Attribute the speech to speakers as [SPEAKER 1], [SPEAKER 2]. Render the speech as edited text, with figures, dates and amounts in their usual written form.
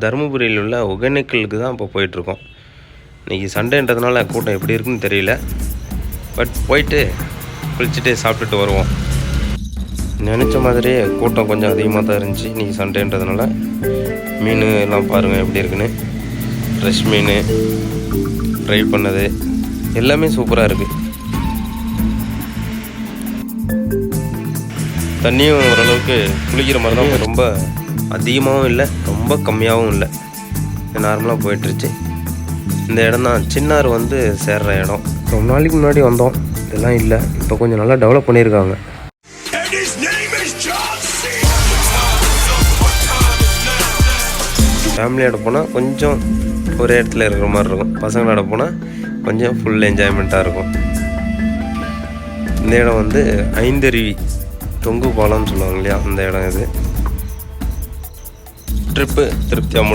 [SPEAKER 1] தருமபுரியில் உள்ள ஒகேனக்கலுக்கு தான் இப்போ போயிட்டுருக்கோம். இன்றைக்கி சண்டேன்றதுனால கூட்டம் எப்படி இருக்குன்னு தெரியல. பட் போயிட்டு குளிச்சுட்டு சாப்பிட்டுட்டு வருவோம். நினச்ச மாதிரியே கூட்டம் கொஞ்சம் அதிகமாக தான் இருந்துச்சு. இன்றைக்கி சண்டேன்றதுனால மீன் எல்லாம் பாருங்கள் எப்படி இருக்குன்னு. ஃப்ரெஷ் மீன், ஃப்ரை பண்ணது எல்லாமே சூப்பராக இருக்குது. தண்ணியும் ஓரளவுக்கு குளிக்கிற மாதிரி தான், ரொம்ப அதிகமாகவும் இல்லை ரொம்ப கம்மியாகவும் இல்லை, நார்மலாக போயிட்டுருச்சு. இந்த இடம் தான் சின்னார் வந்து சேர்கிற இடம். ரொம்ப நாளைக்கு முன்னாடி வந்தோம், இதெல்லாம் இல்லை. இப்போ கொஞ்சம் நல்லா டெவலப் பண்ணியிருக்காங்க. ஃபேமிலியோட போனால் கொஞ்சம் ஒரே இடத்துல இருக்கிற மாதிரி இருக்கும், பசங்களோட போனால் கொஞ்சம் ஃபுல் என்ஜாய்மெண்ட்டாக இருக்கும். இந்த இடம் வந்து ஐந்தருவி தொங்கு பாலம்னு சொல்லுவாங்க இல்லையா, அந்த இடம் இது. ட்ரிப்பு திருப்தியாக